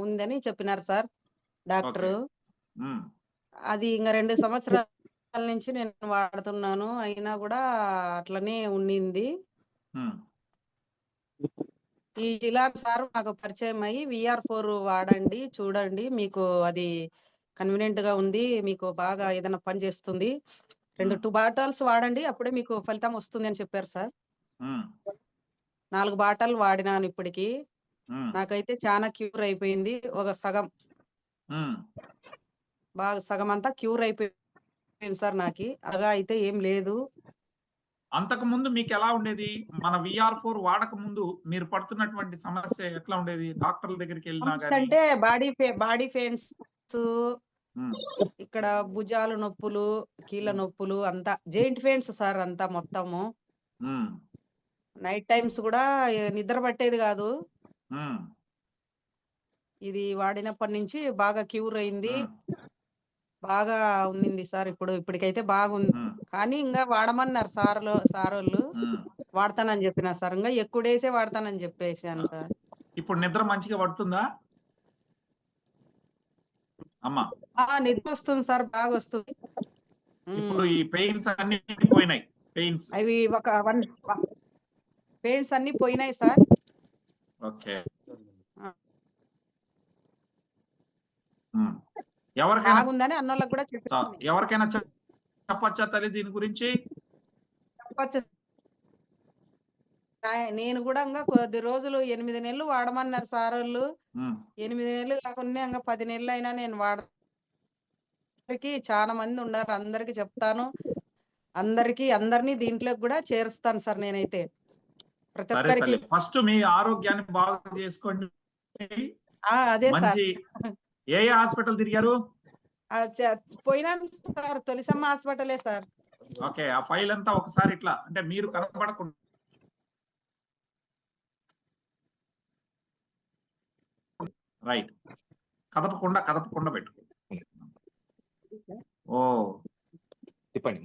ఉందని చెప్పినారు sir okay. Doctor. హ్మ్. అది ఇంక 2 సంవత్సరాల నుంచి నేను వాడుతున్నాను. అయినా గూడా అట్లనే ఉండింది. హ్మ్. ఈ జిలాన్ సార్ మాకు పరిచయమయ్యి VR4 వాడండి, చూడండి. మీకు అది కన్వీనియంట్‌గా ఉంది. మీకు బాగా ఏదైనా పని చేస్తుంది. 2 హ్మ్. బాటల్స్ వాడండి. అప్పుడే మీకు ఫలితం వస్తుంది అని చెప్పారు సార్. హ్మ్. 4 బాటలు వాడినాను ఇప్పటికి. హ్మ్. నాకైతే చానా క్యూర్ అయిపోయింది. ఒక సగం హ్మ్. బాగా సగమంతా క్యూర్ అయిపోయింది సార్ నాకి. అలా అయితే ఏం లేదు. అంతకుముందు మీకెలా ఉండేది? మన VR4 వాడకముందు మీరు పడుతున్నటువంటి సమస్య ఎట్లా ఉండేది? డాక్టర్ల దగ్గరికెళ్ళినా సమస్య గాని? అంటే బాడీ పెయిన్స్, హ్మ్. ఇక్కడ భుజాలు నొప్పులు, కీళ్ళ హ్మ్. నొప్పులు అంతా జెయింట్ పెయిన్స్ సార్ అంతా మొత్తము. హ్మ్. నైట్ టైమ్స్ గూడా నిద్ర పట్టేది గాదు. హ్మ్. ఇది వాడినప్పటి నుంచి బాగా క్యూర్ అయింది. హ్మ్. బాగా ఉన్నింది సార్ ఇప్పటికైతే బాగుంది. హ్మ్. కానీ ఇంగా వాడమన్నారు సారోళ్ళు. హ్మ్. వాడతానని జెప్పినా సార్. ఇంగా ఎక్కువ డేసే వాడతానని జెప్పేసాను ఓకే. సార్. ఇప్పుడు నిద్ర మంచిగా పడుతుందా? అమ్మ. నిద్రొస్తుంది సార్ బాగొస్తుంది. ఇప్పుడు హ్మ్. ఈ పెయిన్స్ అన్నీ పోయినాయి. పెయిన్స్. అవి ఒక పెయిన్స్ అన్నీ పోయినాయి సార్. ఓకే. ఆ! హ్మ్. ఎవరికైనా బాగుందని అన్నోళ్ళకి గూడా చెప్పాను నేను. ఎవరికైనా చెప్పచ్చా తల్లి దీని గురించి? చెప్పొచ్చు. నేను గూడా ఇంగా కొద్ది రోజులు 8 నెలలు వాడమన్నారు సారోళ్ళు. హ్మ్. 8 నెలలు కాకుండా ఇంగా 10 నెలలైనా నేను చాలా మందుండారు. అందరికి చెప్తాను. అందరిని దీంట్లోకి గూడా చేరుస్తాను సార్ నేనైతే. ప్రతి సరే ఒక్కరికి. తల్లి. ఫస్ట్ మీ ఆరోగ్యాన్ని బాగు చేసుకోండి. అదే సార్. మంచి ఏ హాస్పిటల్ తిరిగారు? ఆ! పోయినాను సార్. తొలిసమ్మ హాస్పిటలే సార్. ఓకే. ఆ ఫైల్ అంతా ఒకసారి ఇట్లా అంటే మీరు కనపడకుండా రైట్. కదపకుండా పెట్టుకో. ఓహ్! తిప్పండి.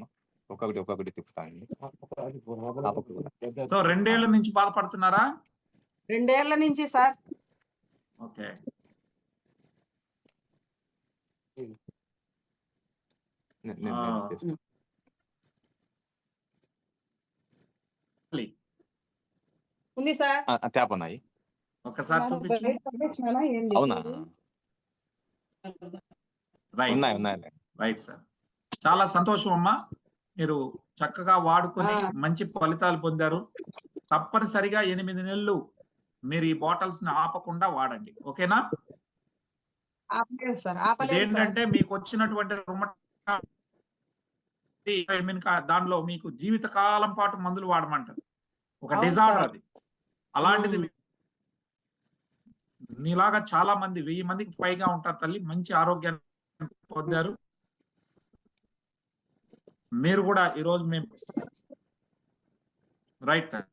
ఒక్కొక్కటి తిప్పుతానండి. సో 2 ఏళ్ల నుంచి బాధపడుతున్నారా? 2 ఏళ్ల నుంచి సార్. ఓకే. నేను ఆ! చేస్తాను. ఉంది సార్. తేపన్నాయి. ఒక్కసారి చూపించు. బయట పంపించినానా ఏంది? అవునా? రైట్. ఉన్నాయి. Right sir. చాలా సంతోషం అమ్మా. మీరు చక్కగా వాడుకొని మంచి ఫలితాలు పొందారు. తప్పనిసరిగా 8 నెలలు మీరు ఈ బాటిల్స్‌ని ఆపకుండా వాడండి. ఓకేనా? ఆపలేదు సార్. ఆపలేదు సార్. ఇదేంటంటే మీకొచ్చినటువంటి దానిలో మీకు జీవితకాలం పాటు మందులు వాడమంటారు. ఒక అవును డిజార్డర్ సార్. అది. అలాంటిది హ్మ్. మీలాగా చాలా మంది 1000 మందికి పైగా ఉంటారు తల్లి. మంచి ఆరోగ్యాన్ని పొందారు. మీరు కూడా ఈరోజు మేము రైట్ సార్.